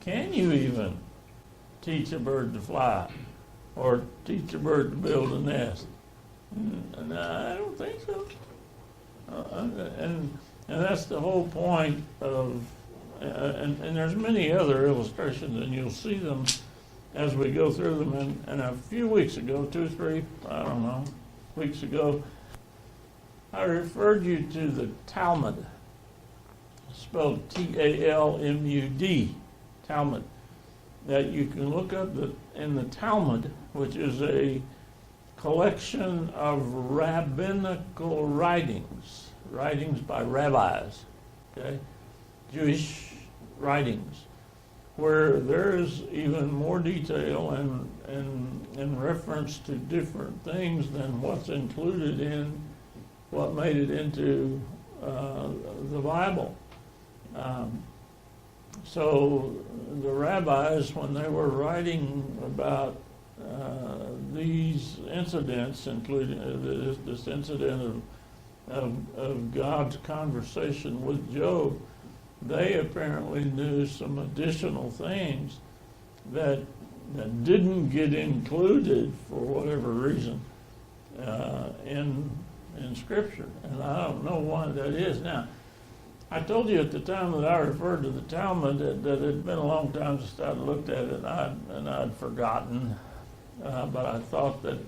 can you even teach a bird to fly or teach a bird to build a nest? And I don't think so. And that's the whole point of, and there's many other illustrations, and you'll see them as we go through them. And a few weeks ago, 2, 3, I don't know, weeks ago, I referred you to the Talmud, spelled Talmud, Talmud, that you can look up in the Talmud, which is a collection of rabbinical writings by rabbis, okay, Jewish writings, where there's even more detail and reference to different things than what's included in what made it into the Bible. So the rabbis, when they were writing about these incidents, including this incident of God's conversation with Job, they apparently knew some additional things that didn't get included for whatever reason in Scripture, and I don't know why that is. Now, I told you at the time that I referred to the Talmud that it had been a long time since I'd looked at it, and I'd forgotten. But I thought that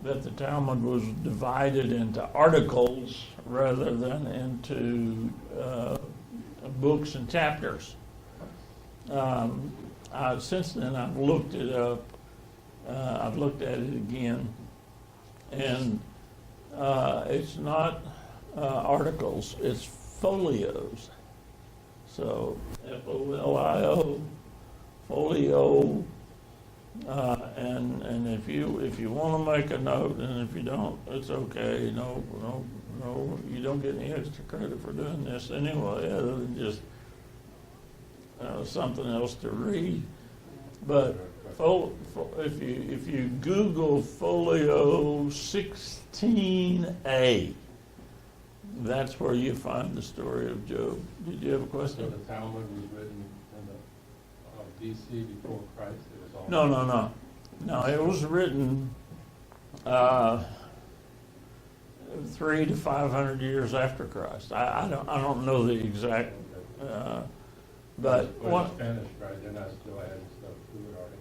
the Talmud was divided into articles rather than into books and chapters. Since then, I've looked it up. I've looked at it again, and it's not articles. It's folios. So Folio, folio. And if you want to make a note, and if you don't, it's okay. No, you don't get any extra credit for doing this anyway, other than just something else to read. But if you Google Folio 16a, that's where you find the story of Job. Did you have a question? So the Talmud was written in the BC before Christ? No, it was written 300 to 500 years after Christ. I don't know the exact, but what Spanish, right? They're not still adding stuff to it, are they?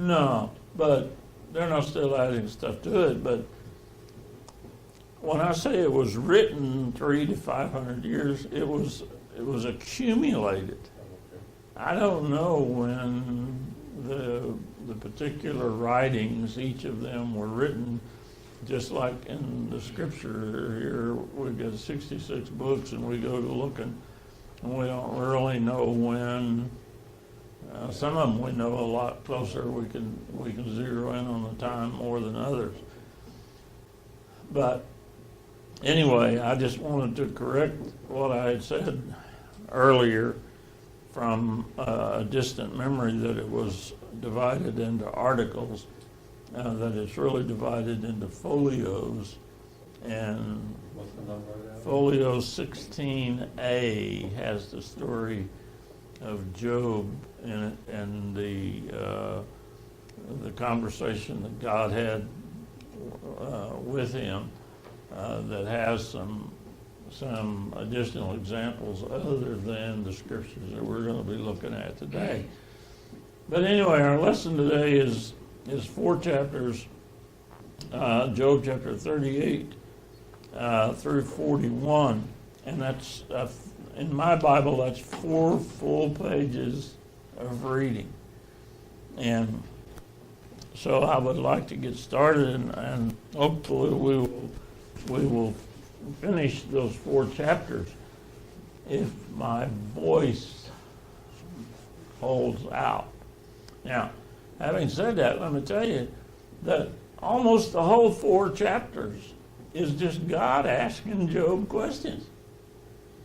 No, but they're not still adding stuff to it. But when I say it was written 300 to 500 years, it was accumulated. I don't know when the particular writings, each of them were written, just like in the Scripture here, we've got 66 books, and we go to looking, and we don't really know when. Some of them we know a lot closer. We can zero in on the time more than others. But anyway, I just wanted to correct what I had said earlier from a distant memory, that it was divided into articles, that it's really divided into folios. And what's the number of that? Folio 16a has the story of Job in it, and the conversation that God had with him, that has some additional examples other than the scriptures that we're going to be looking at today. But anyway, our lesson today is 4 chapters, Job chapter 38 through 41, and that's in my Bible, that's 4 full pages of reading. And so I would like to get started, and hopefully we will finish those 4 chapters if my voice holds out. Now, having said that, let me tell you that almost the whole 4 chapters is just God asking Job questions.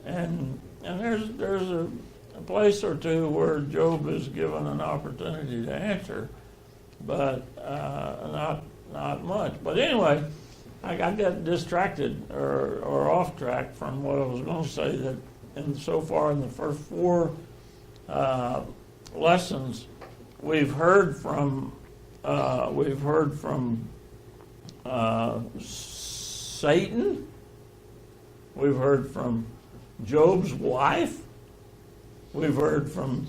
And there's a place or two where Job is given an opportunity to answer, but not much. But anyway, I got distracted or off track from what I was going to say, that so far in the first 4 lessons, we've heard from Satan. We've heard from Job's wife. We've heard from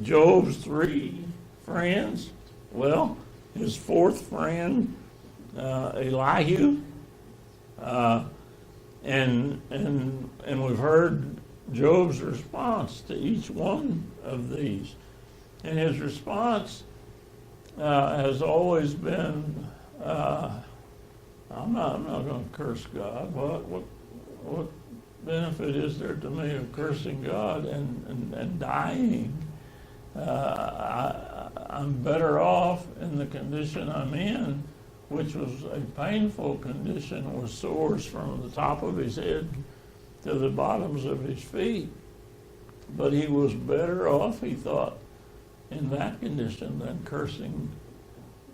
Job's 3 friends. Well, his 4th friend, Elihu, and we've heard Job's response to each one of these, and his response has always been, "I'm not going to curse God. What benefit is there to me of cursing God and dying? I'm better off in the condition I'm in," which was a painful condition with sores from the top of his head to the bottoms of his feet. But he was better off, he thought, in that condition than cursing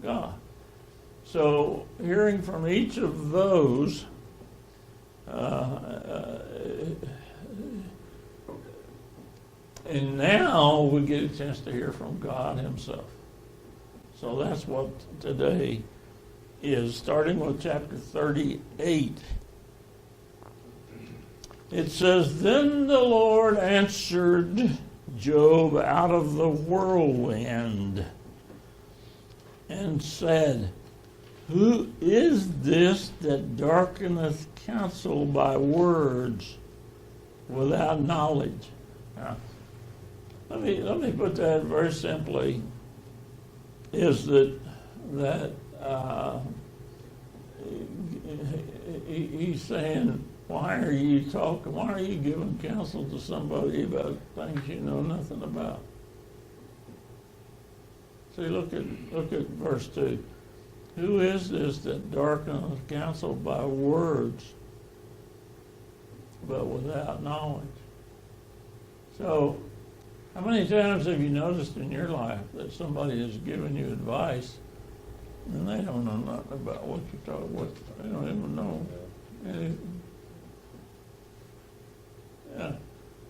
God. So hearing from each of those, and now we get a chance to hear from God himself. So that's what today is, starting with chapter 38. It says, "Then the Lord answered Job out of the whirlwind and said, Who is this that darkeneth counsel by words without knowledge?" Now, let me put that very simply, is that he's saying, why are you giving counsel to somebody about things you know nothing about? See, look at verse 2. Who is this that darkeneth counsel by words, but without knowledge? So, how many times have you noticed in your life that somebody has given you advice and they don't know nothing about what you're talking about? They don't even know anything. Yeah,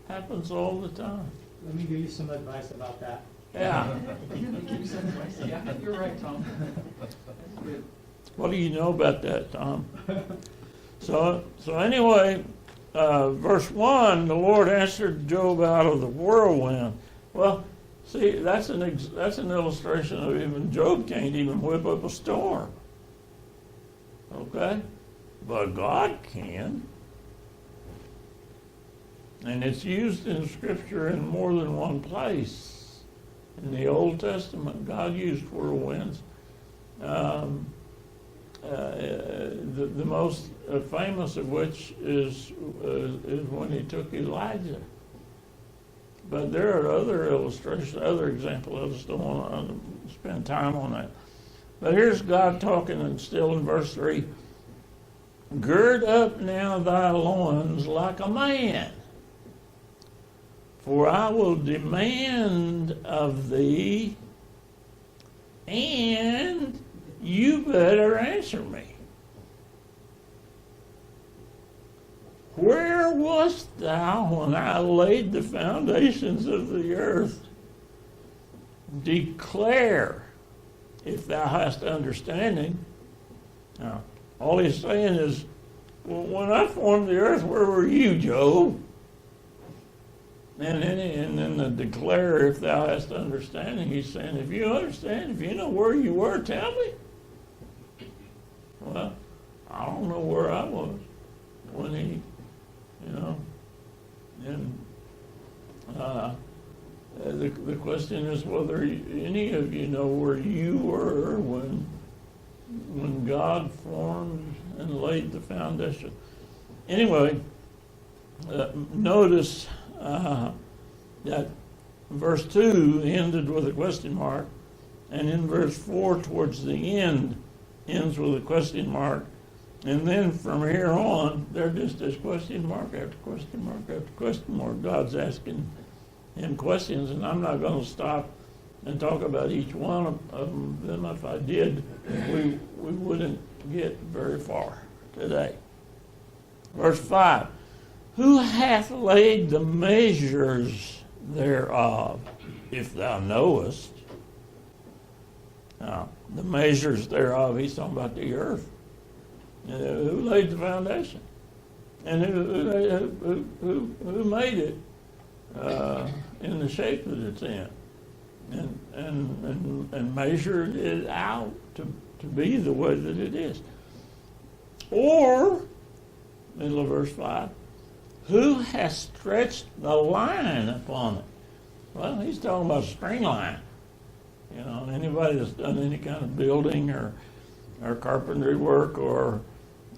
happens all the time. Let me give you some advice about that. Yeah. Yeah, you're right, Tom. What do you know about that, Tom? So anyway, verse 1, the Lord answered Job out of the whirlwind. Well, see, that's an illustration of even Job can't even whip up a storm. Okay? But God can. And it's used in Scripture in more than one place. In the Old Testament, God used whirlwinds. The most famous of which is when he took Elijah. But there are other illustrations, other examples. I just don't want to spend time on that. But here's God talking, and still in verse 3, "Gird up now thy loins like a man, for I will demand of thee, and you better answer me. Where wast thou when I laid the foundations of the earth? Declare, if thou hast understanding." Now, all he's saying is, well, when I formed the earth, where were you, Job? And then the declare, if thou hast understanding, he's saying, if you understand, if you know where you were, tell me. Well, I don't know where I was when he, and the question is whether any of you know where you were when God formed and laid the foundation. Anyway, notice that verse 2 ended with a question mark, and in verse 4 towards the end ends with a question mark, and then from here on they're just as question mark after question mark after question mark. God's asking him questions, and I'm not going to stop and talk about each one of them. If I did, we wouldn't get very far today. Verse 5, "Who hath laid the measures thereof, if thou knowest. Now, the measures thereof, he's talking about the earth. Who laid the foundation? And who made it in the shape that it's in? And measured it out to be the way that it is. Or, middle of verse 5, who has stretched the line upon it? Well, he's talking about a string line. You know, anybody that's done any kind of building or carpentry work or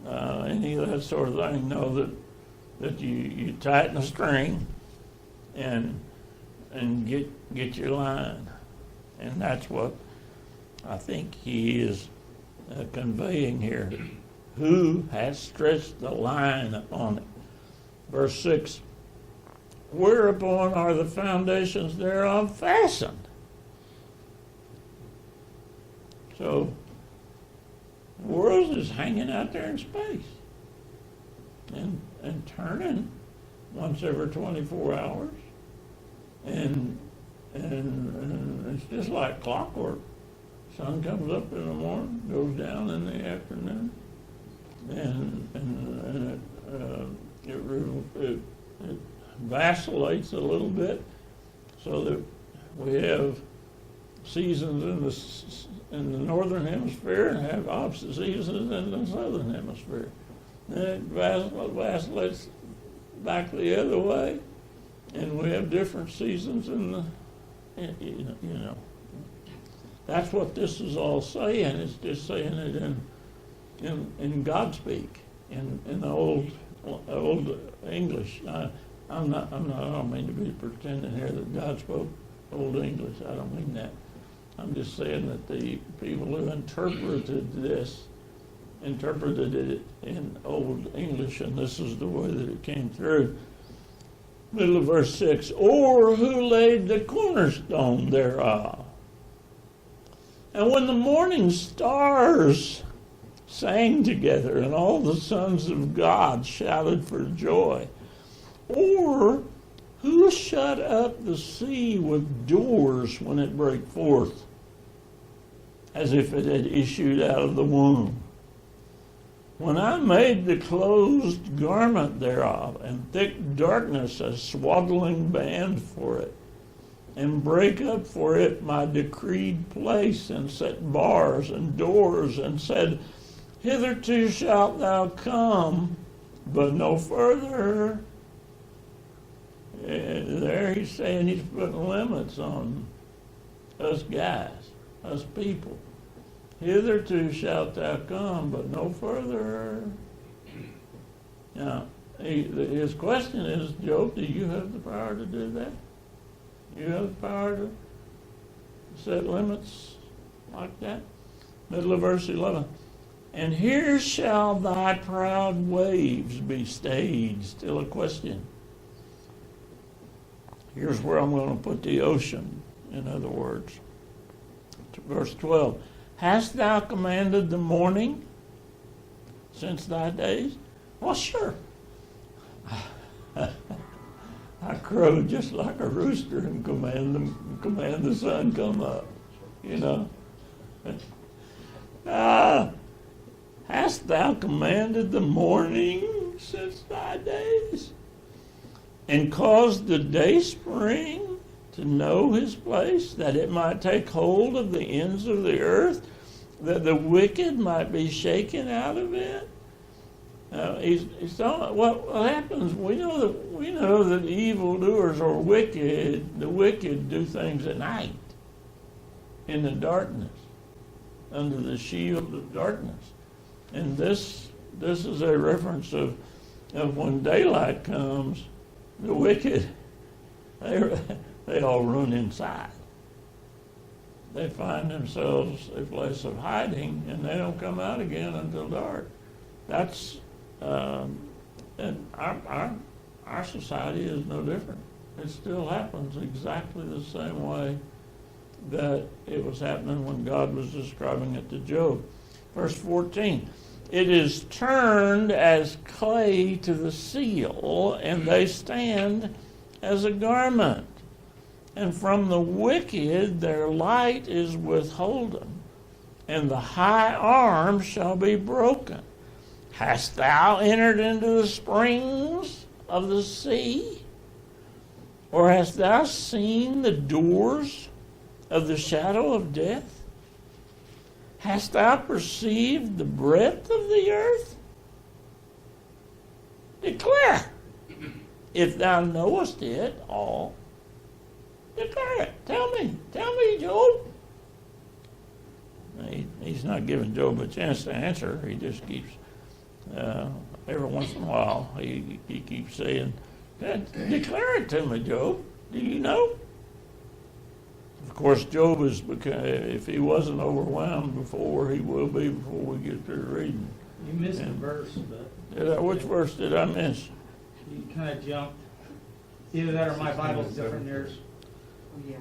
any of that sort of thing know that you tighten a string and get your line. And that's what I think he is conveying here. Who has stretched the line upon it? Verse 6, whereupon are the foundations thereof fastened? So, the world is hanging out there in space and turning once every 24 hours. And it's just like clockwork. Sun comes up in the morning, goes down in the afternoon, and it vacillates a little bit, so that we have seasons in the northern hemisphere and have opposite seasons in the southern hemisphere. And it vacillates back the other way, and we have different seasons in the, you know. That's what this is all saying. It's just saying it in Godspeak, in the old English. I don't mean to be pretending here that God spoke Old English. I don't mean that. I'm just saying that the people who interpreted it in Old English, and this is the way that it came through. Middle of verse 6, or who laid the cornerstone thereof? And when the morning stars sang together, and all the sons of God shouted for joy, or who shut up the sea with doors when it brake forth, as if it had issued out of the womb? When I made the closed garment thereof, and thick darkness a swaddling band for it, and break up for it my decreed place, and set bars and doors, and said, hitherto shalt thou come, but no further. There he's saying he's putting limits on us guys, us people. Hitherto shalt thou come, but no further. Now, his question is, Job, do you have the power to do that? You have the power to set limits like that? Middle of verse 11. And here shall thy proud waves be stayed. Still a question. Here's where I'm going to put the ocean, in other words. Verse 12. Hast thou commanded the morning since thy days? Well, sure. I crow just like a rooster and command the sun come up, you know. Hast thou commanded the morning since thy days, and caused the dayspring to know his place, that it might take hold of the ends of the earth, that the wicked might be shaken out of it? He's talking. What happens? We know that evildoers are wicked. The wicked do things at night, in the darkness, under the shield of darkness. And this is a reference of when daylight comes, the wicked they all run inside. They find themselves a place of hiding, and they don't come out again until dark. That's and our society is no different. It still happens exactly the same way that it was happening when God was describing it to Job. Verse 14, it is turned as clay to the seal, and they stand as a garment. and from the wicked their light is withholden, and the high arm shall be broken. Hast thou entered into the springs of the sea? Or hast thou seen the doors of the shadow of death? Hast thou perceived the breadth of the earth? Declare, if thou knowest it all. Declare it. Tell me, Job. He's not giving Job a chance to answer. He just keeps, every once in a while, he keeps saying, declare it to me, Job. Do you know? Of course, Job is, if he wasn't overwhelmed before, he will be before we get through reading. You missed a verse, but Which verse did I miss? you kind of jumped. Either that or my Bible's different than yours. Oh, yeah.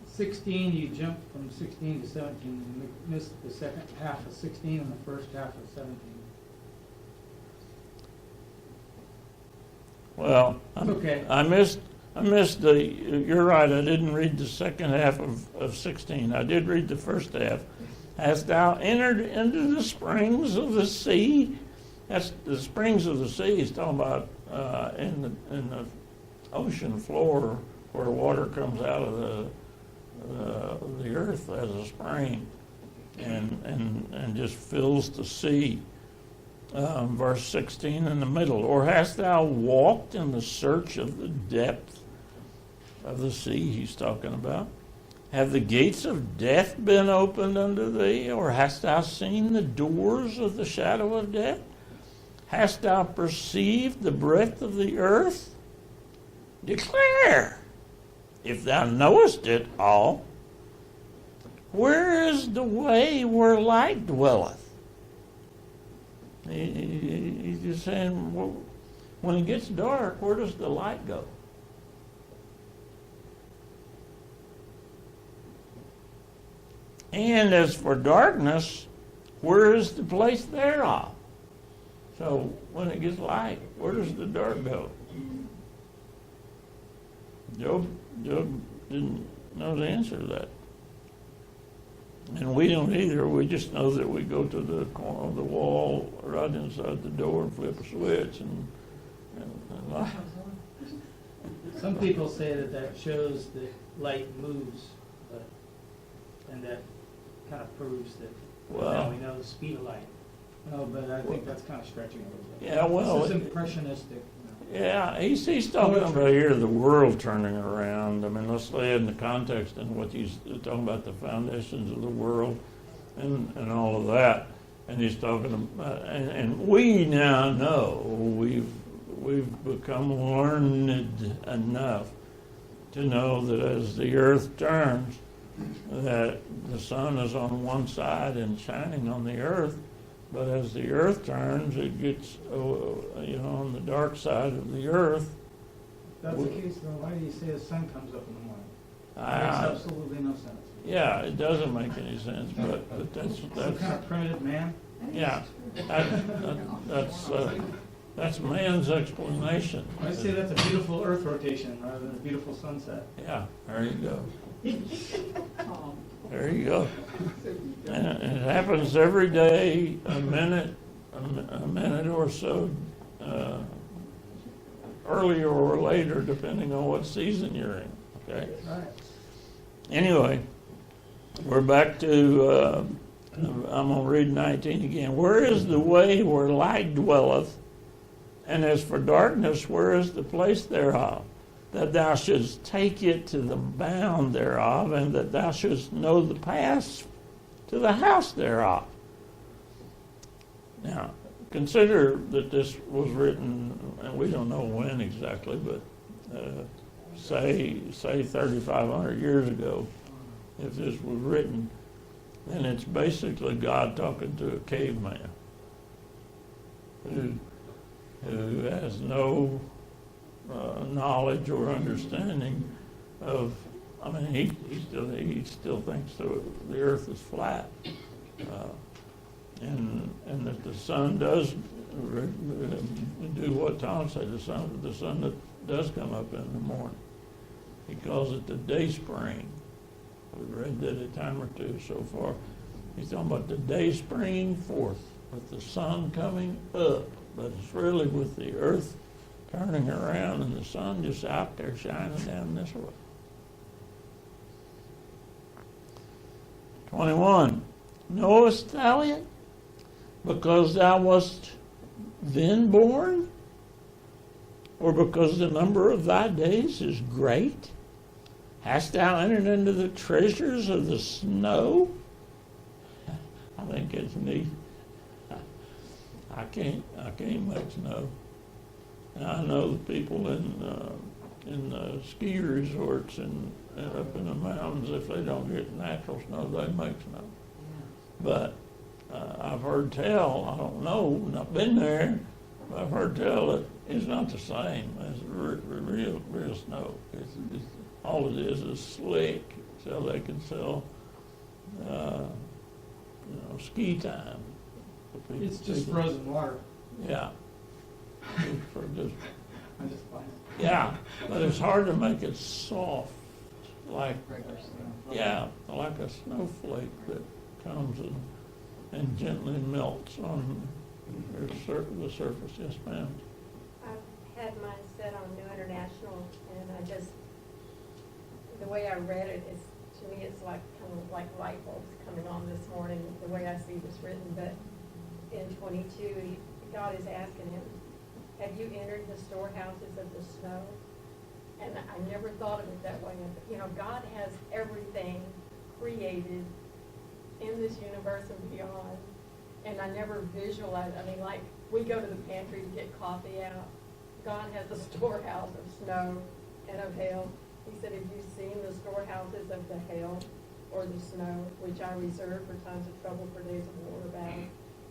16, you jumped from 16 to 17. You missed the second half of 16 and the first half of 17. Well, Okay. I missed the, you're right, I didn't read the second half of 16. I did read the first half. Hast thou entered into the springs of the sea? That's the springs of the sea. He's talking about in the ocean floor where water comes out of the earth as a spring and just fills the sea. Verse 16 in the middle. Or hast thou walked in the search of the depth of the sea? He's talking about. Have the gates of death been opened unto thee? Or hast thou seen the doors of the shadow of death? Hast thou perceived the breadth of the earth? Declare, if thou knowest it all. Where is the way where light dwelleth? He's just saying, well, when it gets dark, where does the light go? And as for darkness, where is the place thereof? So when it gets light, where does the dark go? Job didn't know the answer to that. And we don't either. We just know that we go to the corner of the wall right inside the door and flip a switch and light. Some people say that shows that light moves, and that kind of proves that now Well, we know the speed of light. No, but I think that's kind of stretching a little bit. yeah, well, This is impressionistic. yeah, he's talking about here the world turning around. I mean, let's lay it in the context and what he's talking about, the foundations of the world and all of that. And he's talking about, and we now know, we've become learned enough to know that as the earth turns, that the sun is on one side and shining on the earth, but as the earth turns, it gets, on the dark side of the earth. If that's the case, then why do you say the sun comes up in the morning? It makes I- absolutely no sense. Yeah, it doesn't make any sense, but Some kind of primitive man? yeah, that's man's explanation. I say that's a beautiful earth rotation rather than a beautiful sunset. Yeah, there you go. Oh, There you go. And it happens every day, a minute or so, earlier or later, depending on what season you're in, okay? Right. Anyway, we're back to, I'm going to read 19 again. Where is the way where light dwelleth? And as for darkness, where is the place thereof? That thou shouldst take it to the bound thereof, and that thou shouldst know the paths to the house thereof. Now, consider that this was written, and we don't know when exactly, but say 3,500 years ago, if this was written, then it's basically God talking to a caveman who has no knowledge or understanding of. I mean, he still thinks the earth is flat, and that the sun does do what Tom said. The sun that does come up in the morning. He He calls it the day spring. We've read that a time or two so far. He's talking about the day springing forth with the sun coming up, but it's really with the earth turning around and the sun just out there shining down this way. 21. Knowest thou it, because thou wast then born? Or because the number of thy days is great? Hast thou entered into the treasures of the snow? I think it's neat. I can't make snow. And I know the people in ski resorts and up in the mountains, if they don't get natural snow, they make snow. But I've heard tell, I don't know, not been there, but I've heard tell that it's not the same as real snow. It's all it is slick, so they can sell, ski time. for people. It's just frozen water. Yeah. For just, I'm just fine. yeah, but it's hard to make it soft, like, Regular snow. yeah, like a snowflake that comes and gently melts on the surface. Yes, ma'am. I've had mine set on New International, and the way I read it is, to me, it's like, kind of like light bulbs coming on this morning, the way I see this written, but in 22, God is asking him, have you entered the storehouses of the snow? And I never thought of it that way. God has everything created in this universe and beyond. And I never visualized, like, we go to the pantry to get coffee out. God has a storehouse of snow and of hail. He said, have you seen the storehouses of the hail or the snow, which I reserve for times of trouble, for days of war or battle?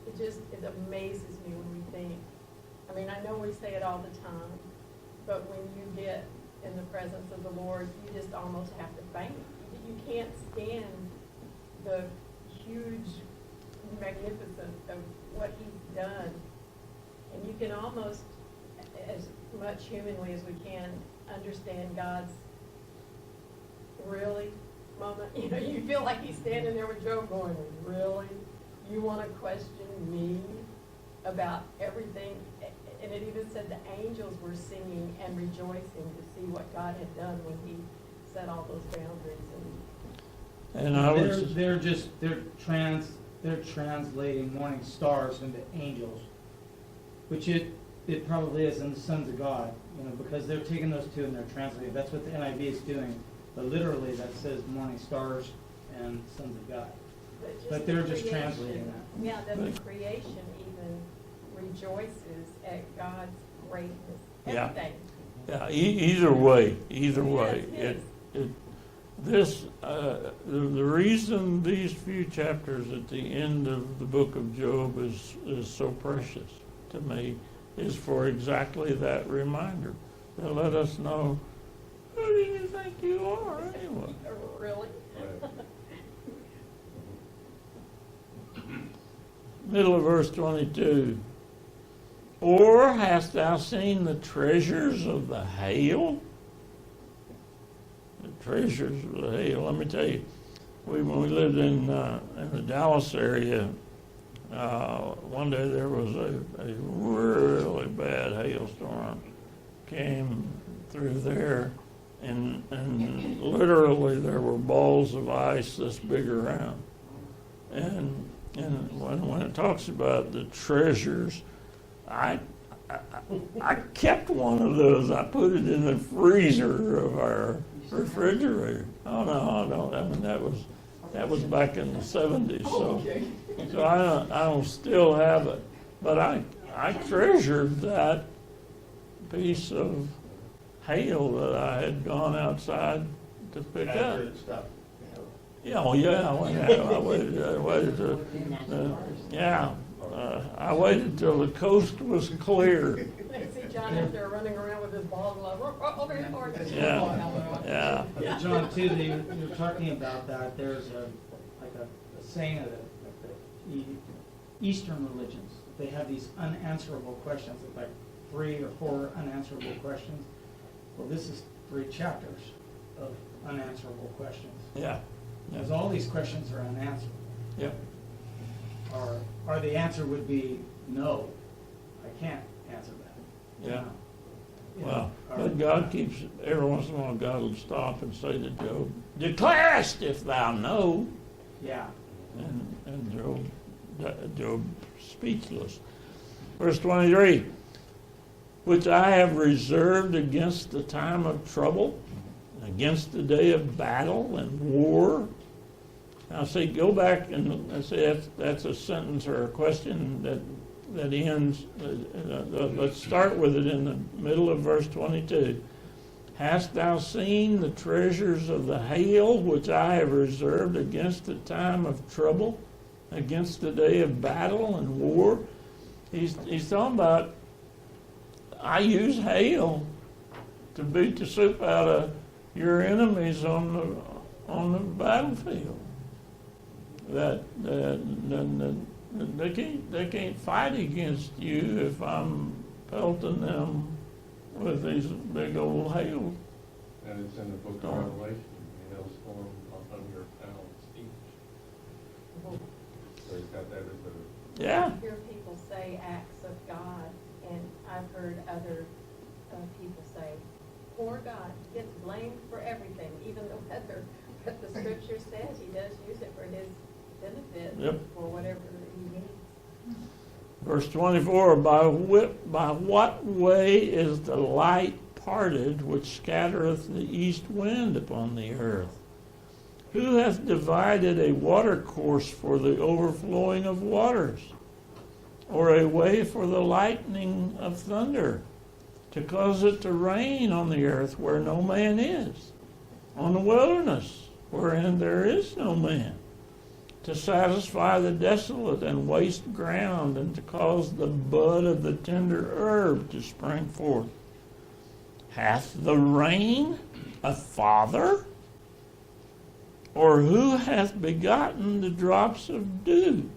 It amazes me when we think. I know we say it all the time, but when you get in the presence of the Lord, you just almost have to faint. You can't stand the huge magnificence of what he's done. And you can almost, as much humanly as we can, understand God's really moment. You feel like he's standing there with Job going, really? You want to question me about everything? And it even said the angels were singing and rejoicing to see what God had done when he set all those boundaries. And I was, They're translating morning stars into angels, which it probably is in the sons of God, because they're taking those two and they're translating. That's what the NIV is doing. But literally that says morning stars and sons of God. But they're just translating that. Yeah, that the creation even rejoices at God's greatness. Yeah. Everything. yeah, either way, Yes, the reason these few chapters at the end of the book of Job is so precious to me is for exactly that reminder, to let us know, who do you think you are anyway? Really? Middle of verse 22. Or hast thou seen the treasures of the hail? The treasures of the hail. Let me tell you, when we lived in the Dallas area, one day there was a really bad hailstorm came through there, and literally there were balls of ice this big around. And when it talks about the treasures, I kept one of those. I put it in the freezer of our refrigerator. Oh no, I don't. That was back in the 70s. So I don't still have it, but I treasured that piece of hail that I had gone outside to pick up. Yeah, I waited I waited till the coast was clear. I see John out there running around with his balls over his heart. Yeah. John, too, you're talking about that. There's a saying of the Eastern religions. They have these unanswerable questions, like 3 or 4 unanswerable questions. Well, this is 3 chapters of unanswerable questions. Yeah, Because all these questions are unanswered. yeah, Or the answer would be, no, I can't answer that. yeah. You know, Well, or- but God keeps, every once in a while, God will stop and say to Job, "Declarest if thou know." Yeah, And Job speechless. Verse 23, which I have reserved against the time of trouble, against the day of battle and war. Now see, go back and say that's a sentence or a question that ends, let's start with it in the middle of verse 22. Hast thou seen the treasures of the hail, which I have reserved against the time of trouble, against the day of battle and war? He's talking about, I use hail to beat the soup out of your enemies on the battlefield. That they can't fight against you if I'm pelting them with these big old hail. And it's in the book of Storm. Revelation, hailstorm 100 pounds each. So he's got that as a, Yeah, I hear people say acts of God, and I've heard other people say, poor God gets blamed for everything, even the weather. But the scripture says he does use it for his benefit, Yep. for whatever he needs. verse 24, by what way is the light parted which scattereth the east wind upon the earth? Who hath divided a watercourse for the overflowing of waters, or a way for the lightning of thunder, to cause it to rain on the earth where no man is, on the wilderness wherein there is no man, to satisfy the desolate and waste ground, and to cause the bud of the tender herb to spring forth? Hath the rain a father? Or who hath begotten the drops of dew?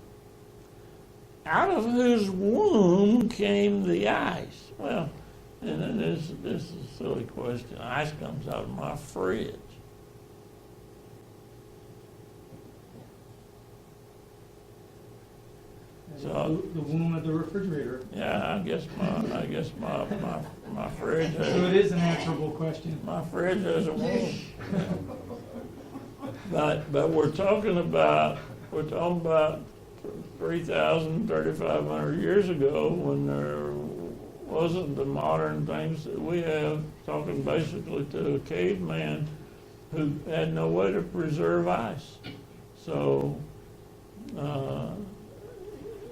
Out of whose womb came the ice? Well, and then this is a silly question. Ice comes out of my fridge. So- the womb of the refrigerator. Yeah, I guess my fridge So it has, is an answerable question. my fridge has a womb. But we're talking about 3,000, 3,500 years ago, when there wasn't the modern things that we have, talking basically to a caveman who had no way to preserve ice. So,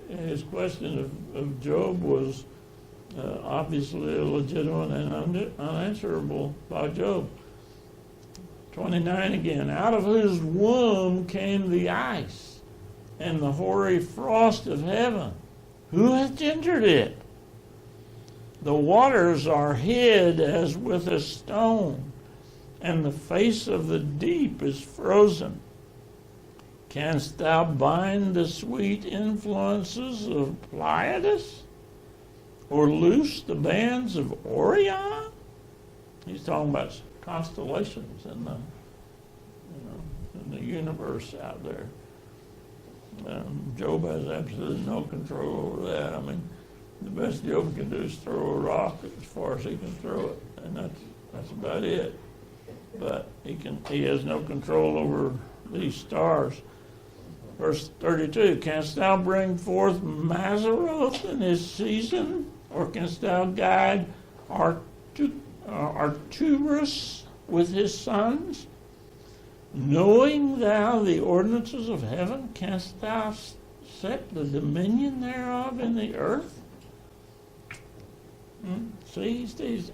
his question of Job was obviously legitimate and unanswerable by Job. 29 again, out of whose womb came the ice and the hoary frost of heaven? Who hath entered it? The waters are hid as with a stone, and the face of the deep is frozen. Canst thou bind the sweet influences of Pleiades, or loose the bands of Orion? He's talking about constellations in the universe out there. Job has absolutely no control over that. I mean, the best Job can do is throw a rock as far as he can throw it, and that's about it. But he has no control over these stars. Verse 32, canst thou bring forth Mazzaroth in his season, or canst thou guide Arcturus with his sons? Knowing thou the ordinances of heaven, canst thou set the dominion thereof in the earth? See, he's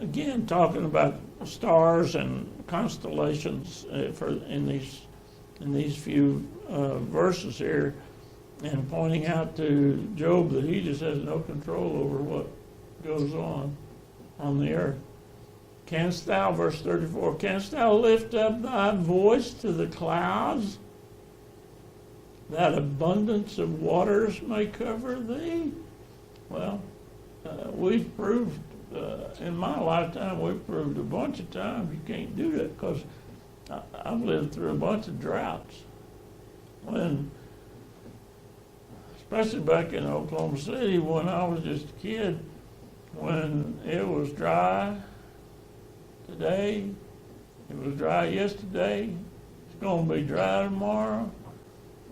again talking about stars and constellations in these few verses here, and pointing out to Job that he just has no control over what goes on the earth. Canst thou, verse 34, canst thou lift up thy voice to the clouds, that abundance of waters may cover thee? Well, we've proved in my lifetime, we've proved a bunch of times you can't do that, because I've lived through a bunch of droughts. When, especially back in Oklahoma City, when I was just a kid, when it was dry today, it was dry yesterday, it's gonna be dry tomorrow,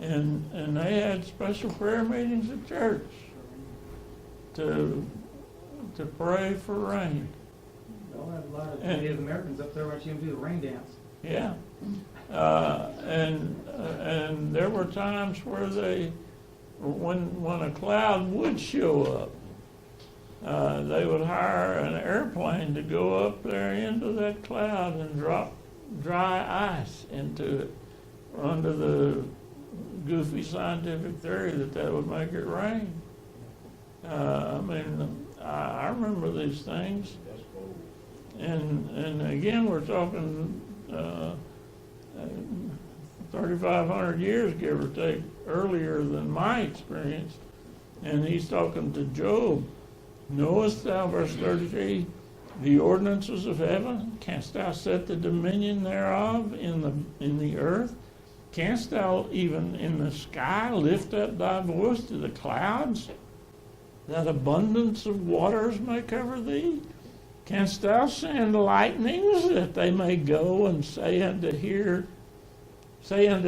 and they had special prayer meetings at church to pray for rain. They'll have a lot of And- Native Americans up there watching them do the rain dance. Yeah. And there were times where when a cloud would show up, they would hire an airplane to go up there into that cloud and drop dry ice into it under the goofy scientific theory that would make it rain. I mean, I remember these things. And again, we're talking 3,500 years, give or take, earlier than my experience. And he's talking to Job. Knowest thou, verse 33, the ordinances of heaven? Canst thou set the dominion thereof in the earth? Canst thou even in the sky lift up thy voice to the clouds, that abundance of waters may cover thee? Canst thou send lightnings, that they may go and say unto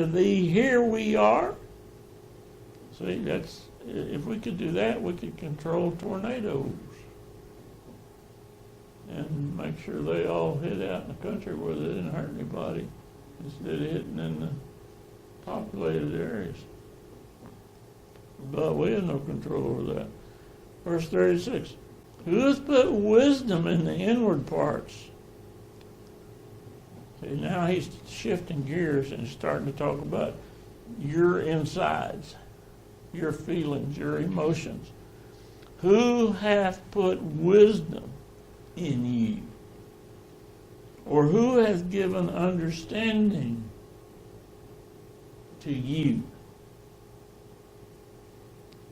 thee, here we are? See, that's, if we could do that, we could control tornadoes and make sure they all hit out in the country where they didn't hurt anybody, instead of hitting in the populated areas. But we have no control over that. Verse 36, who hath put wisdom in the inward parts? See, now he's shifting gears and starting to talk about your insides, your feelings, your emotions. Who hath put wisdom in you? Or who hath given understanding to you?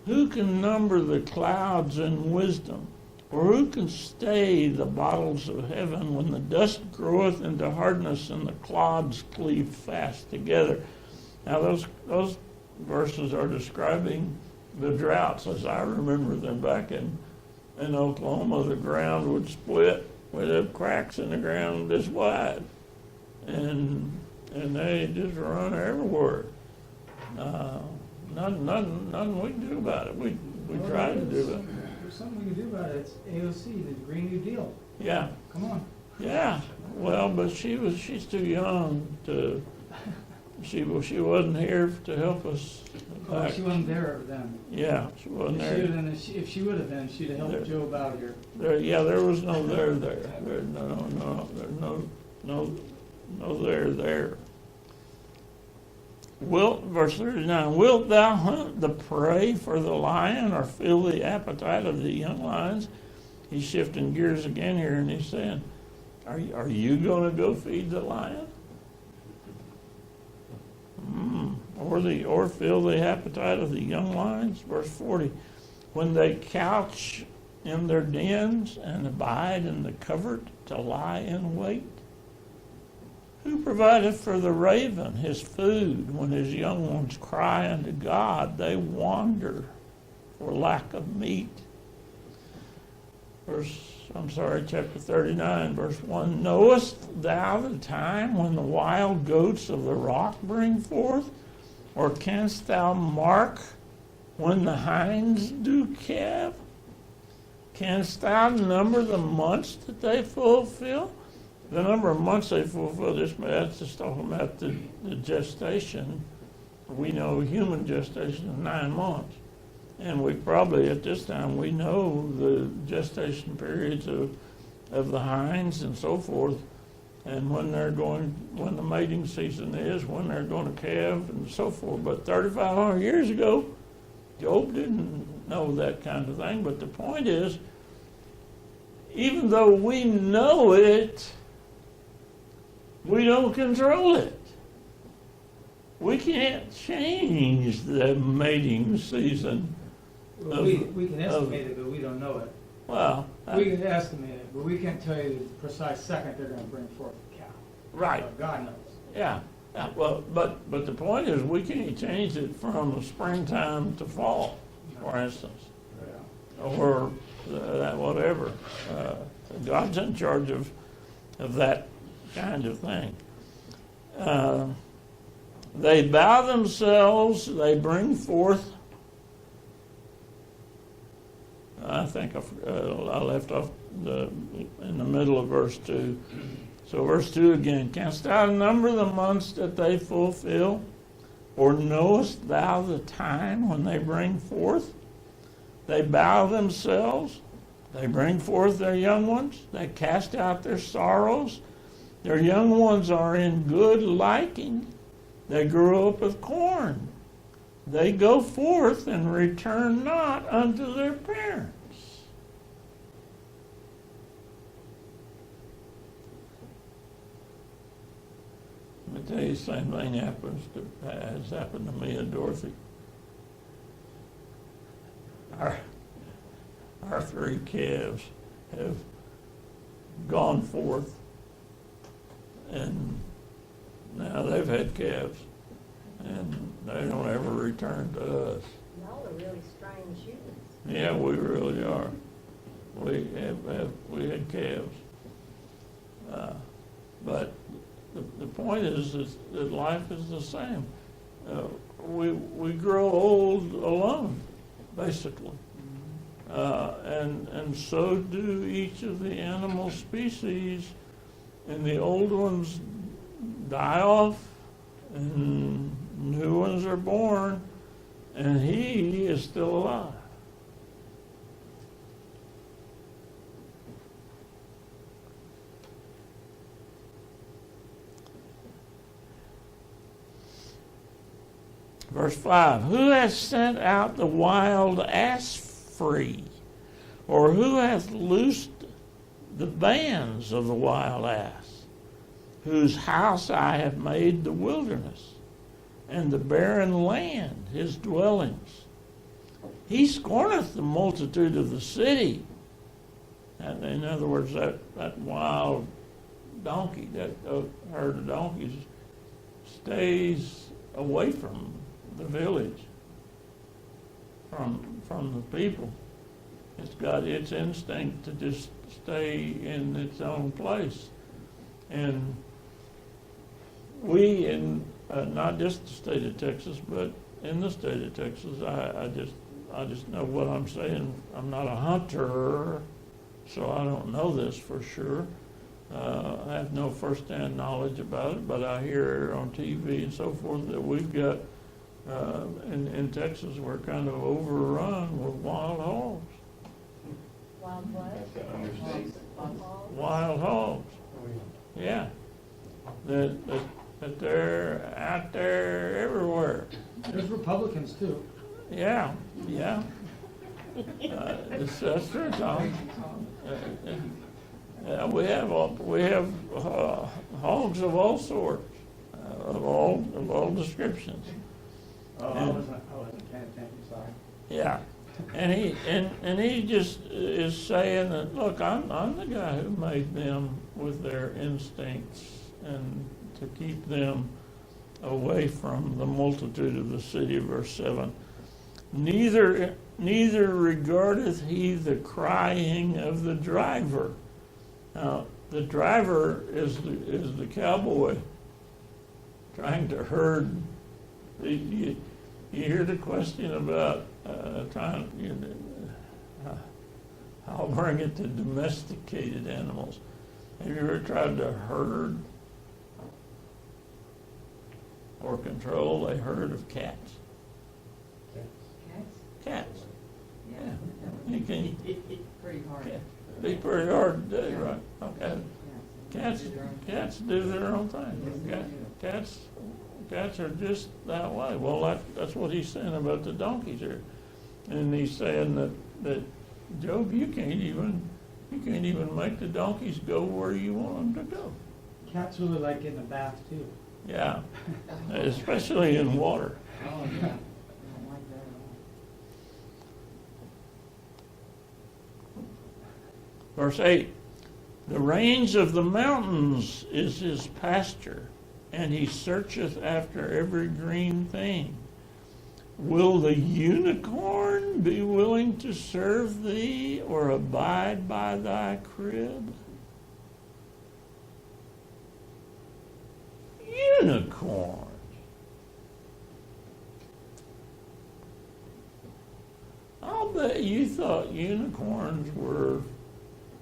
Who can number the clouds in wisdom? Or who can stay the bottles of heaven when the dust groweth into hardness and the clods cleave fast together? Now those verses are describing the droughts as I remember them back in Oklahoma. The ground would split with the cracks in the ground this wide, and they just run everywhere. Nothing we can do about it. We try to do it. There's something we can do about it. It's AOC, the Green New Deal. Yeah, Come on. yeah. Well, but she's too young to. She wasn't here to help us. Oh, she wasn't there then. Yeah, she wasn't If she there. would've been- if she would have been, she'd have There. helped Job out here. There was no there there. There's no there. Verse 39, wilt thou hunt the prey for the lion, or fill the appetite of the young lions? He's shifting gears again here, and he's saying, are you going to go feed the lion? Or fill the appetite of the young lions? Verse 40, when they couch in their dens and abide in the covert to lie in wait? Who provideth for the raven his food when his young ones cry unto God? They wander for lack of meat. Chapter 39, verse 1. Knowest thou the time when the wild goats of the rock bring forth? Or canst thou mark when the hinds do calve? Canst thou number the months that they fulfill? The number of months they fulfill, that's just talking about the gestation. We know human gestation is 9 months. And we probably, at this time, we know the gestation periods of the hinds and so forth, and when the mating season is, when they're going to calve and so forth. But 3,500 years ago, Job didn't know that kind of thing. But the point is, even though we know it, we don't control it. We can't change the mating season. We can estimate it, but we don't know it. Well, We can estimate it, but we can't tell you the precise second they're gonna bring forth a cow. right, God knows. yeah. Well, but the point is, we can't change it from springtime to fall, for instance, or whatever. God's in charge of that kind of thing. They bow themselves, they bring forth. I think I left off in the middle of verse 2. So verse 2 again, canst thou number the months that they fulfill? Or knowest thou the time when they bring forth? They bow themselves, they bring forth their young ones, they cast out their sorrows. Their young ones are in good liking. They grow up with corn. They go forth and return not unto their parents. Let me tell you, the same thing has happened to me and Dorothy. Our 3 calves have gone forth, and now they've had calves, and they don't ever return to us. Y'all are really strange humans. Yeah, we really are. We had calves. But the point is that life is the same. We grow old alone, basically. And so do each of the animal species, and the old ones die off, and new ones are born, and he is still alive. Verse 5, who hath sent out the wild ass free? Or who hath loosed the bands of the wild ass? Whose house I have made the wilderness, and the barren land his dwellings. He scorneth the multitude of the city. And in other words, that wild donkey, that herd of donkeys, stays away from the village, from the people. It's got its instinct to just stay in its own place. And we, in not just the state of Texas, but in the state of Texas, I just know what I'm saying. I'm not a hunter, so I don't know this for sure. I have no first-hand knowledge about it, but I hear on TV and so forth that we've got, in Texas, we're kind of overrun with wild hogs. Wild what? That's the understatement. Wild Wild hogs, Oh, yeah. yeah. That they're out there everywhere. There's Republicans too. Yeah, yeah. That's true, Tom. We have hogs of all sorts, of all descriptions. Oh, I wasn't paying attention, sorry. Yeah, and he just is saying that, look, I'm the guy who made them with their instincts and to keep them away from the multitude of the city. Verse 7. Neither regardeth he the crying of the driver. Now, the driver is the cowboy trying to herd. You hear the question about I'll bring it to domesticated animals. Have you ever tried to herd or control a herd of cats? Cats? Cats. Yeah. Yeah. You can Pretty hard. be pretty hard to do, right? Okay. Cats. Cats do their own thing. Cats are just that way. Well, that's what he's saying about the donkeys here. And he's saying that Job, you can't even make the donkeys go where you want them to go. Cats really like getting a bath too. Yeah, especially in water. Oh, yeah. I don't like that at Verse 8, the range of the mountains is his pasture, and he searcheth after every green thing. Will the unicorn be willing to serve thee or abide by thy crib? Unicorn. I'll bet you thought unicorns were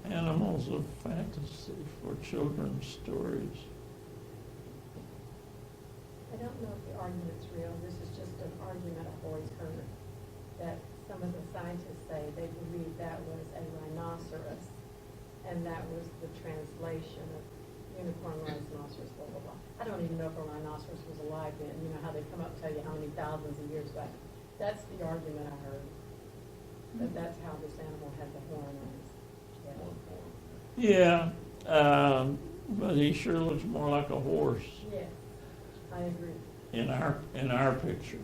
animals of fantasy for children's stories. I don't know if the argument's real, this is just an argument I've always heard, that some of the scientists say they believe that was a rhinoceros, and that was the translation of unicorn, rhinoceros, blah, blah, blah. I don't even know if a rhinoceros was alive then, you know how they come up and tell you how many thousands of years back. That's the argument I heard, that that's how this animal had the horn on his head. Yeah, but he sure looks more like a horse Yes, I agree. in our picture.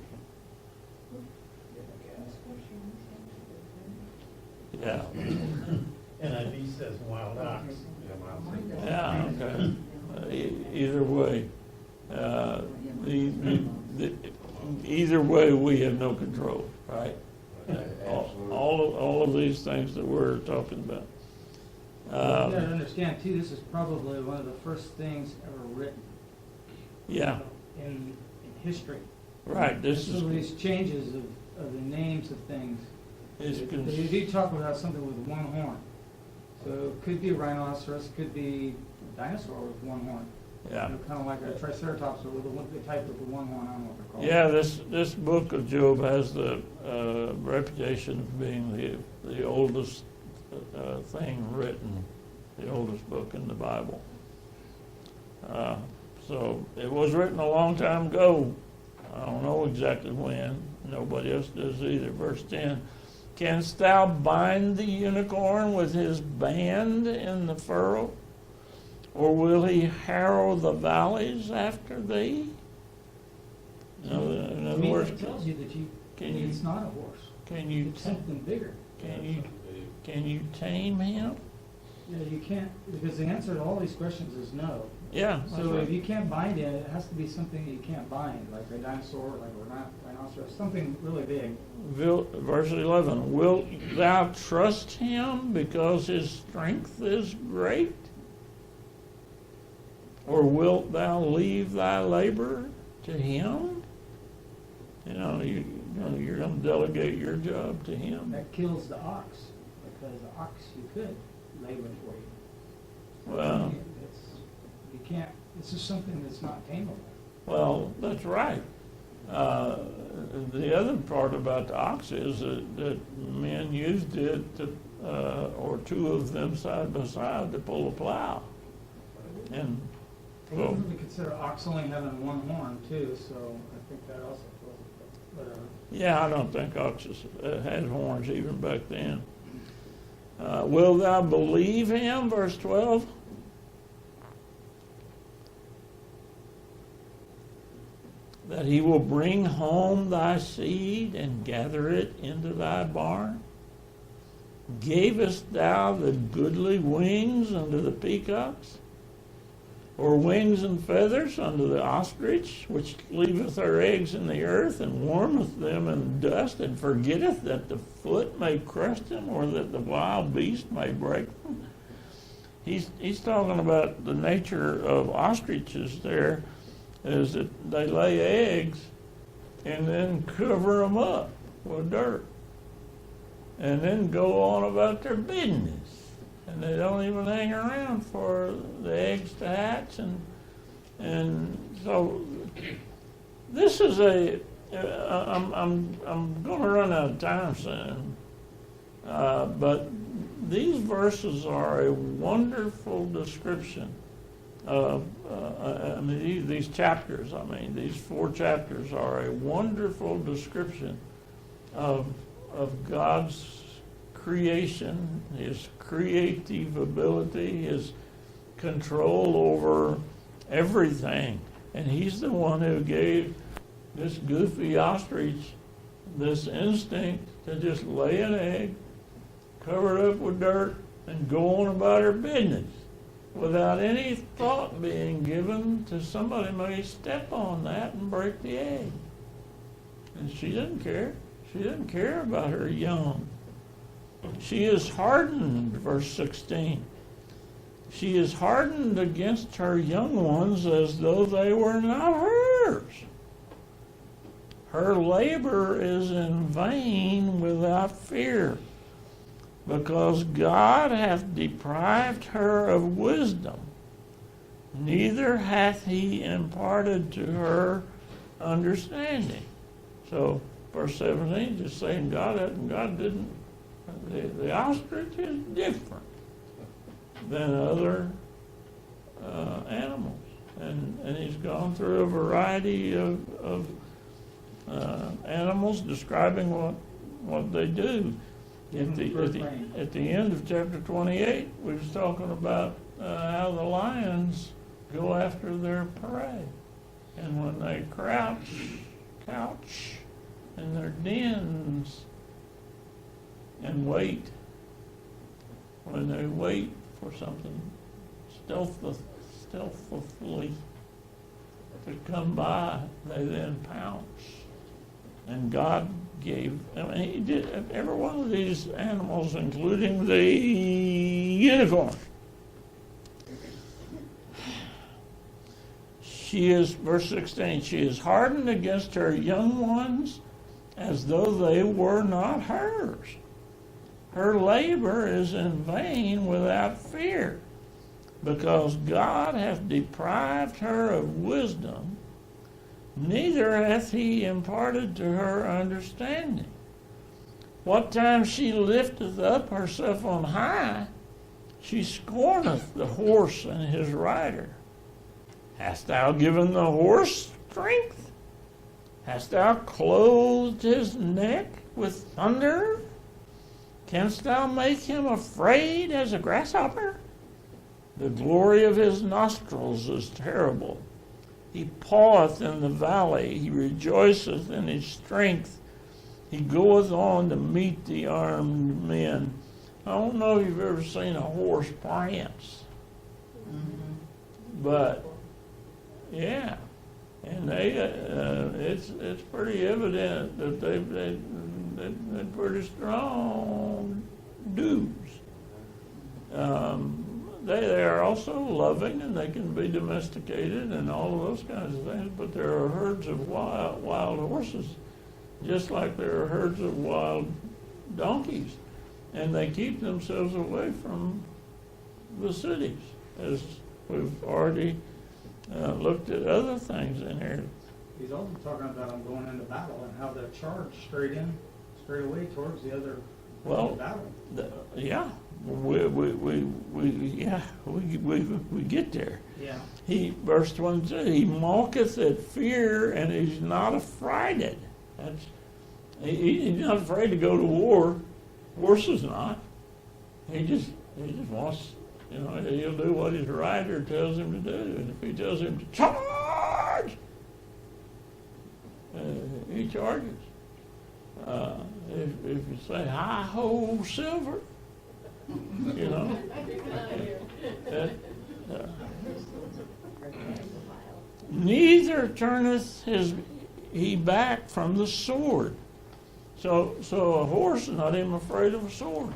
Yeah, NIV says wild ox. yeah, okay. Either way, either way, we have no control, right? All of these things that we're talking about. You gotta understand too, this is probably one of the first things ever written Yeah, in history. right, this So is, these changes of the names of things, is they do talk about something with one horn. So it could be a rhinoceros, could be a dinosaur with one horn. yeah. Kind of like a triceratops, or with the type with the one horn, I don't know what they're called. Yeah, this book of Job has the reputation of being the oldest thing written, the oldest book in the Bible. So it was written a long time ago. I don't know exactly when. Nobody else does either. Verse 10, canst thou bind the unicorn with his band in the furrow? Or will he harrow the valleys after thee? In other I mean, words, it tells you that it's not a horse. can you It's something bigger. can you tame him? Yeah, you can't, because the answer to all these questions is no. Yeah, that's So if right. you can't bind it, it has to be something you can't bind, like a dinosaur, like a rhinoceros, something really big. Verse 11, wilt thou trust him because his strength is great? Or wilt thou leave thy labor to him? You're going to delegate your job to him. That kills the ox, because the ox you could labor for you. Well, You can't, it's just something that's not tameable. well, that's right. The other part about the ox is that men used it to, or two of them side by side to pull a plow. And They usually consider ox only having one horn too, so I think that also fills it, but, yeah, I don't think oxes had horns even back then. Will thou believe him? Verse 12. That he will bring home thy seed and gather it into thy barn? Gavest thou the goodly wings unto the peacocks? Or wings and feathers unto the ostrich, which leaveth her eggs in the earth, and warmeth them in dust, and forgetteth that the foot may crush them, or that the wild beast may break them? He's talking about the nature of ostriches there, is that they lay eggs and then cover them up with dirt, and then go on about their business. And they don't even hang around for the eggs to hatch, and so this is I'm going to run out of time soon, but these verses are a wonderful description of these chapters. These 4 chapters are a wonderful description of God's creation, his creative ability, his control over everything. And he's the one who gave this goofy ostrich this instinct to just lay an egg, cover it up with dirt, and go on about her business without any thought being given to somebody may step on that and break the egg. And she doesn't care. She doesn't care about her young. She is hardened, verse 16. She is hardened against her young ones as though they were not hers. Her labor is in vain without fear, because God hath deprived her of wisdom, neither hath he imparted to her understanding. So, verse 17, just saying God didn't. The ostrich is different than other animals, and he's gone through a variety of animals, describing what they do. At the end of chapter 28, we was talking about how the lions go after their prey, and when they couch in their dens and wait, when they wait for something stealthily to come by, they then pounce. And God gave, he did every one of these animals, including the unicorn. She is, verse 16, she is hardened against her young ones as though they were not hers. Her labor is in vain without fear, because God hath deprived her of wisdom, neither hath he imparted to her understanding. What time she lifteth up herself on high, she scorneth the horse and his rider. Hast thou given the horse strength? Hast thou clothed his neck with thunder? Canst thou make him afraid as a grasshopper? The glory of his nostrils is terrible. He paweth in the valley, he rejoiceth in his strength. He goeth on to meet the armed men. I don't know if you've ever seen a horse prance, but yeah, and it's pretty evident that they're pretty strong dudes. They are also loving, and they can be domesticated and all of those kinds of things, but there are herds of wild horses, just like there are herds of wild donkeys, and they keep themselves away from the cities, as we've already looked at other things in here. He's also talking about them going into battle and how they're charged straight away towards the other battle. Yeah, we get there. Yeah. Verse 22, he mocketh at fear, and he's not affrighted. He's not afraid to go to war. Horse is not. He just wants, he'll do what his rider tells him to do. And if he tells him to charge, he charges. If you say, hi ho, silver, neither turneth he back from the sword. So a horse is not even afraid of a sword.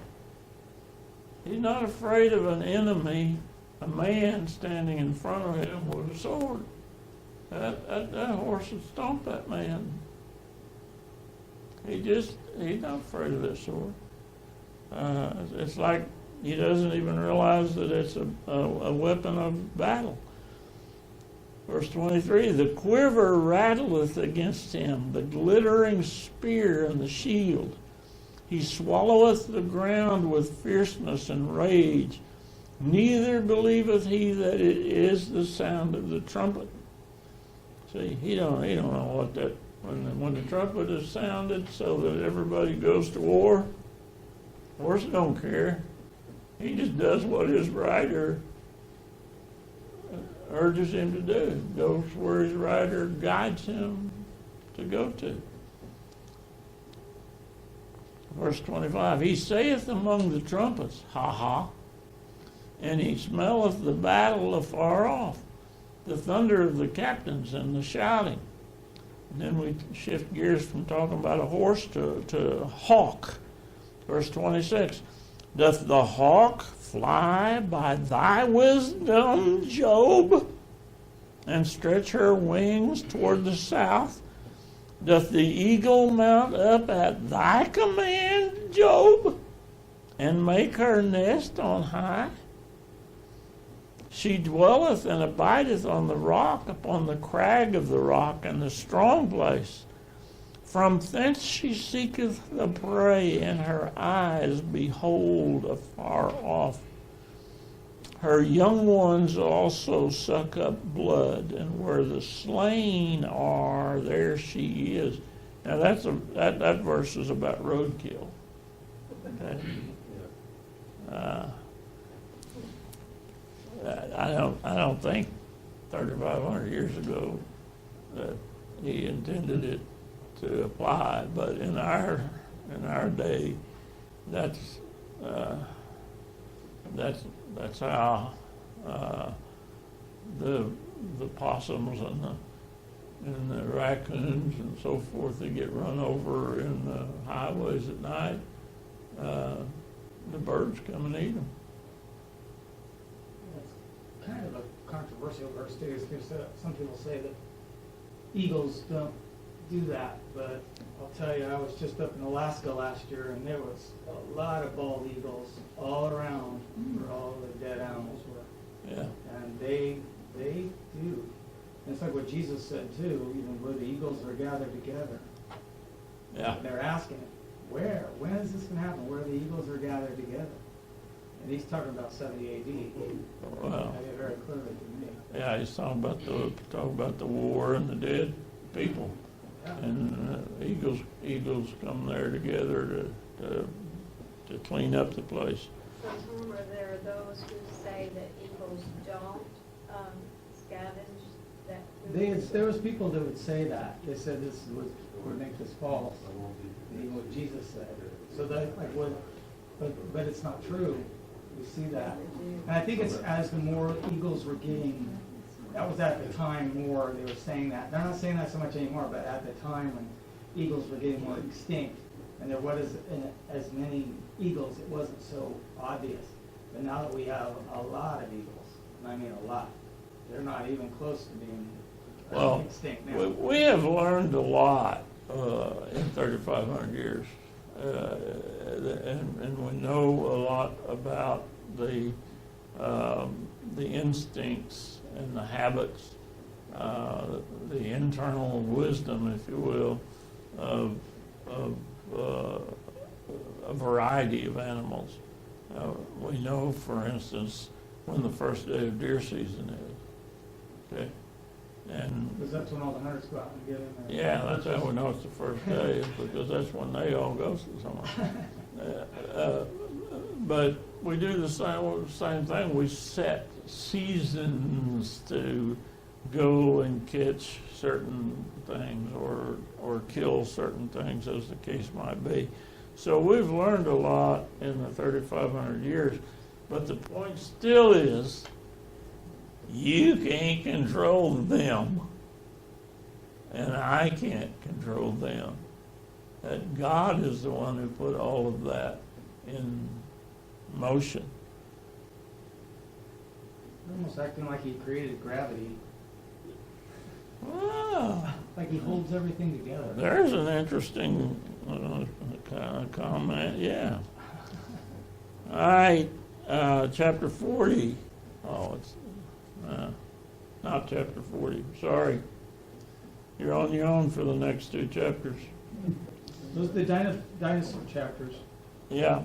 He's not afraid of an enemy, a man standing in front of him with a sword. That horse would stomp that man. He's not afraid of that sword. It's like he doesn't even realize that it's a weapon of battle. Verse 23, the quiver rattleth against him, the glittering spear and the shield. He swalloweth the ground with fierceness and rage. Neither believeth he that it is the sound of the trumpet. See, he don't know what that, when the trumpet is sounded so that everybody goes to war, horse don't care. He just does what his rider urges him to do, goes where his rider guides him to go to. Verse 25, he saith among the trumpets, ha ha, and he smelleth the battle afar off, the thunder of the captains and the shouting. And then we shift gears from talking about a horse to a hawk. Verse 26, doth the hawk fly by thy wisdom, Job, and stretch her wings toward the south? Doth the eagle mount up at thy command, Job, and make her nest on high? She dwelleth and abideth on the rock, upon the crag of the rock, and the strong place. From thence she seeketh the prey, and her eyes behold afar off. Her young ones also suck up blood, and where the slain are, there she is. Now that verse is about roadkill. Okay. I don't think 3,500 years ago that he intended it to apply, but in our day, that's how the possums and the raccoons and so forth, they get run over in the highways at night. The birds come and eat them. It's kind of a controversial verse too, because some people say that eagles don't do that, but I'll tell you, I was just up in Alaska last year, and there was a lot of bald eagles all around where all the dead animals were. Yeah. And they do. And it's like what Jesus said too, even where the eagles are gathered together. Yeah. They're asking, where? When is this going to happen? Where the eagles are gathered together? And he's talking about 70 AD. Well, I get very clearly to me. yeah, he's talking about the war and the dead people, Yeah. and eagles come there together to clean up the place. So remember, there are those who say that eagles don't scavenge that food. There was people that would say that. They said this would make this false. Even what Jesus said. So that like what, but it's not true. We see that, and I think it's as the more eagles were getting. That was at the time more they were saying that. They're not saying that so much anymore, but at the time when eagles were getting more extinct, and there was as many eagles, it wasn't so obvious. But now that we have a lot of eagles, and I mean a lot, they're not even close to being extinct now. We have learned a lot in 3,500 years, and we know a lot about the instincts and the habits, the internal wisdom, if you will, of a variety of animals. We know, for instance, when the first day of deer season is. Okay, and Because that's when all the hunters go out and get in there. yeah, that's how we know it's the first day, because that's when they all go somewhere. But we do the same thing. We set seasons to go and catch certain things or kill certain things, as the case might be. So we've learned a lot in the 3,500 years, but the point still is, you can't control them, and I can't control them. That God is the one who put all of that in motion. Almost acting like he created gravity, Ah, like he holds everything together. there's an interesting kind of comment, yeah. All right, chapter 40. Oh, it's not chapter 40, sorry. You're on your own for the next two chapters. Those are the dinosaur chapters. Yeah.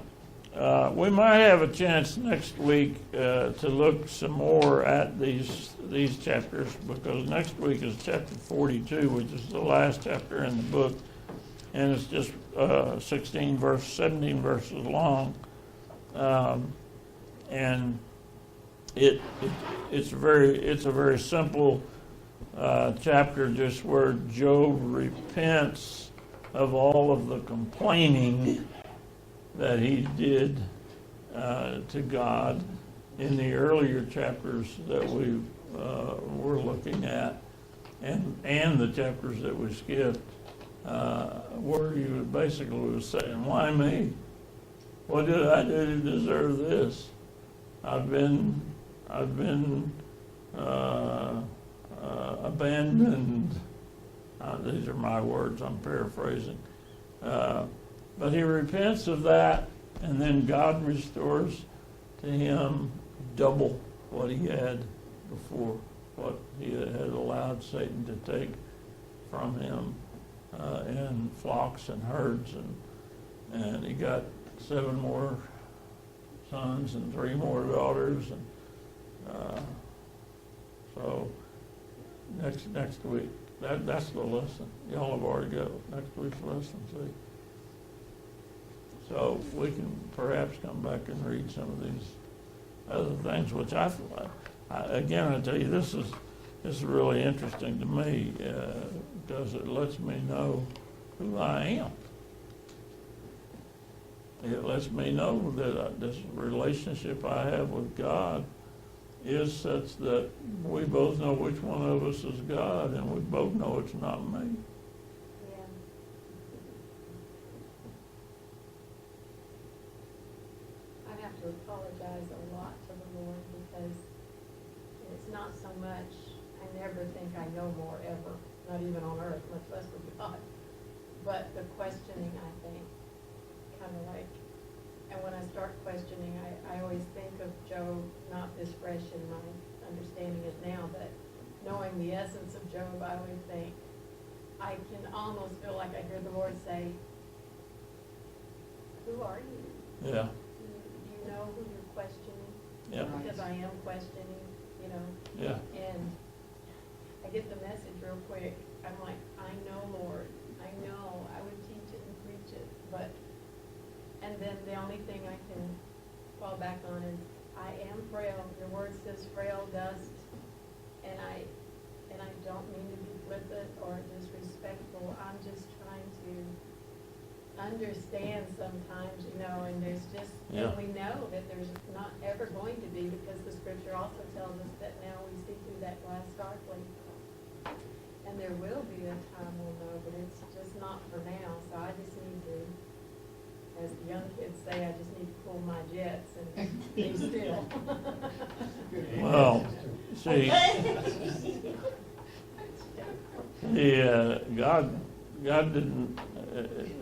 We might have a chance next week to look some more at these chapters, because next week is chapter 42, which is the last chapter in the book, and it's just 17 verses long, and it's a very simple chapter, just where Job repents of all of the complaining that he did to God in the earlier chapters that we were looking at, and the chapters that we skipped, where he basically was saying, why me? What did I do to deserve this? I've been abandoned. These are my words, I'm paraphrasing. But he repents of that, and then God restores to him double what he had before, what he had allowed Satan to take from him in flocks and herds, and he got 7 more sons and 3 more daughters, and so next week, that's the lesson. Y'all have already got next week's lesson, see? So we can perhaps come back and read some of these other things, which again, I tell you, this is really interesting to me, because it lets me know who I am. It lets me know that this relationship I have with God is such that we both know which one of us is God, and we both know it's not me. Yeah. I have to apologize a lot to the Lord because it's not so much, I never think I know more ever, not even on earth, much less with God. But the questioning, I think, kind of like, and when I start questioning, I always think of Job, not this fresh in my understanding it now, but knowing the essence of Job, I always think, I can almost feel like I hear the Lord say, who are you? Yeah, Do you know who you're questioning? yeah, Because I am questioning, you know, yeah, and I get the message real quick. I'm like, I know, Lord, I know, I would teach it and preach it, but, and then the only thing I can fall back on is, I am frail. Your word says frail dust, and I don't mean to be flippant or disrespectful. I'm just trying to understand sometimes, you know, and there's just, Yeah. and we know that there's not ever going to be, because the scripture also tells us that now we see through that glass darkly. And there will be a time we'll know, but it's just not for now, so I just need to, as the young kids say, I just need to pull my jets and be still. well, see, God didn't,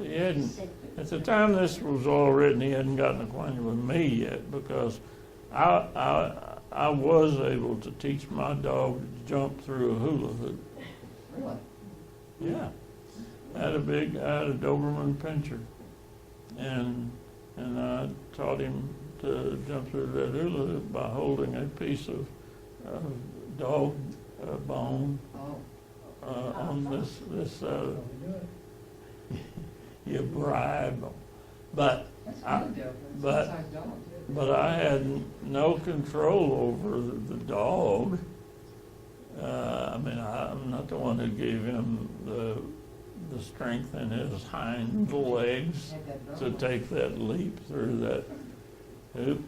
he hadn't, at the time this was all written, he hadn't gotten acquainted with me yet, because I was able to teach my dog to jump through a hula hoop. Really? Yeah. I had a Doberman Pinscher, and I taught him to jump through that hula hoop by holding a piece of dog bone Oh. on this you bribe them. But That's I- good though. but- It's a size dog, too. but I had no control over the dog. I mean, I'm not the one who gave him the strength in his hind legs Had that to dog. take that leap through that hoop.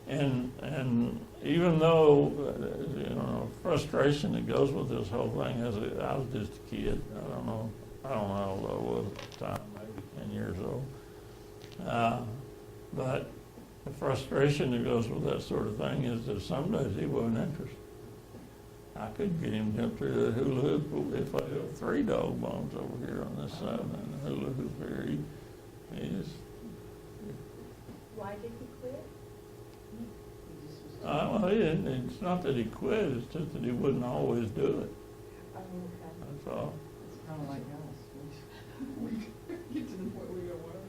And even though, frustration that goes with this whole thing, I was just a kid. I don't know how old I was at the time, maybe 10 years old. But the frustration that goes with that sort of thing is that some days he wasn't interested. I could get him to jump through the hula hoop if I had 3 dog bones over here on this side and the hula hoop here. He just, Why did he quit? He just was- well, he didn't, it's not that he quit, it's just that he wouldn't always do it, Oh, okay. that's all. It's kind of like us. We get to the point where we go, well,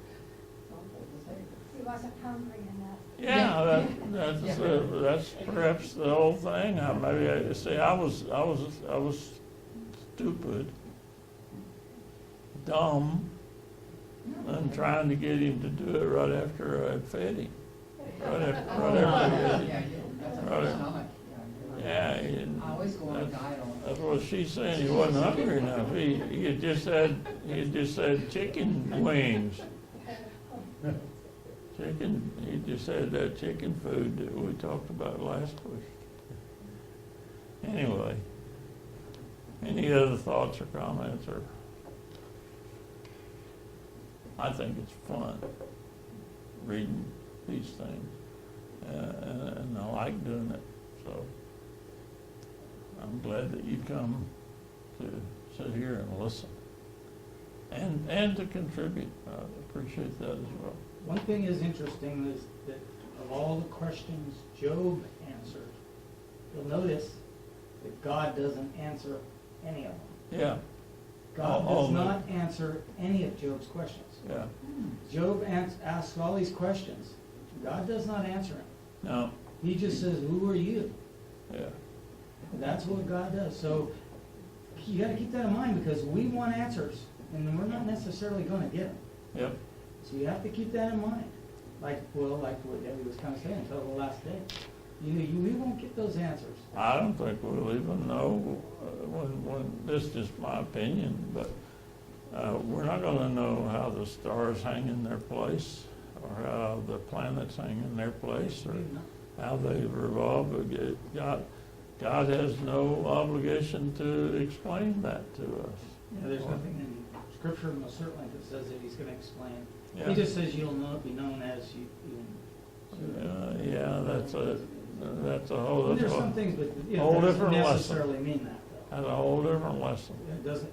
it's awful to say. He wasn't hungry enough. Yeah, that's perhaps the whole thing. I was stupid, dumb, and trying to get him to do it right after I'd fed him. Right after I fed Yeah, him. that's a Right. first stomach. Yeah, he didn't- I always go on a diet on that's what she's saying. He wasn't hungry enough. He had just had chicken wings. Chicken, he just had that chicken food that we talked about last week. Anyway, any other thoughts or comments, or? I think it's fun, reading these things, and I like doing it, so I'm glad that you come to sit here and listen, and to contribute. I appreciate that as well. One thing is interesting is that of all the questions Job answered, you'll notice that God doesn't answer any of them. Yeah, God All does of not answer any of Job's questions. yeah, Job asks all these questions. God does not answer them. no, He just says, "Who are you?" yeah, That's what God does. So you got to keep that in mind because we want answers, and we're not necessarily going to get them. yep, So you have to keep that in mind. Like what Debbie was kind of saying until the last day. We won't get those answers. I don't think we'll even know, when, this is just my opinion, but we're not gonna know how the stars hang in their place, or how the planets hang in their place, or how they revolve. God has no obligation to explain that to us. There's nothing in Scripture most certainly that says that He's going to explain. Yeah. He just says you'll be known as you. Yeah, that's a whole, And that's there's some a, things, but whole it doesn't different lesson. necessarily mean that, though. that's a whole different lesson.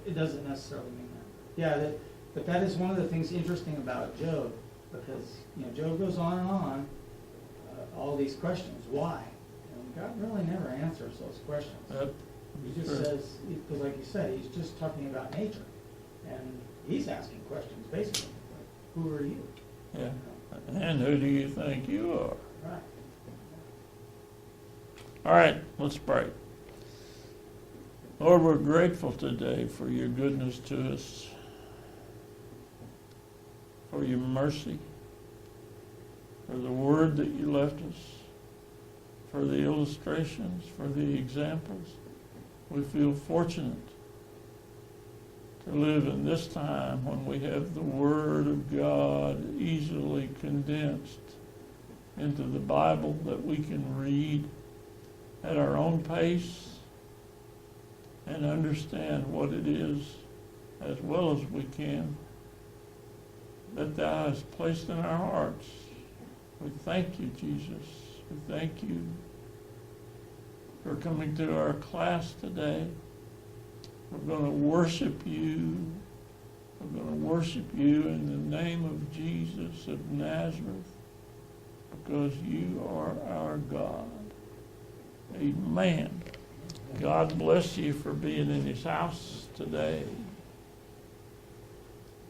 It doesn't necessarily mean that. Yeah, but that is one of the things interesting about Job, because Job goes on and on, all these questions. Why? And God really never answers those questions. Yep. He just Sure. says, because like you said, he's just talking about nature, and he's asking questions basically. Like, who are you? Yeah, and who do you think you are? Right. All right, let's pray. Lord, we're grateful today for your goodness to us, for your mercy, for the word that you left us, for the illustrations, for the examples. We feel fortunate to live in this time when we have the Word of God easily condensed into the Bible that we can read at our own pace and understand what it is as well as we can that Thou hast placed in our hearts. We thank you, Jesus. We thank you for coming to our class today. We're going to worship you. We're going to worship you in the name of Jesus of Nazareth, because you are our God. Amen. God bless you for being in his house today.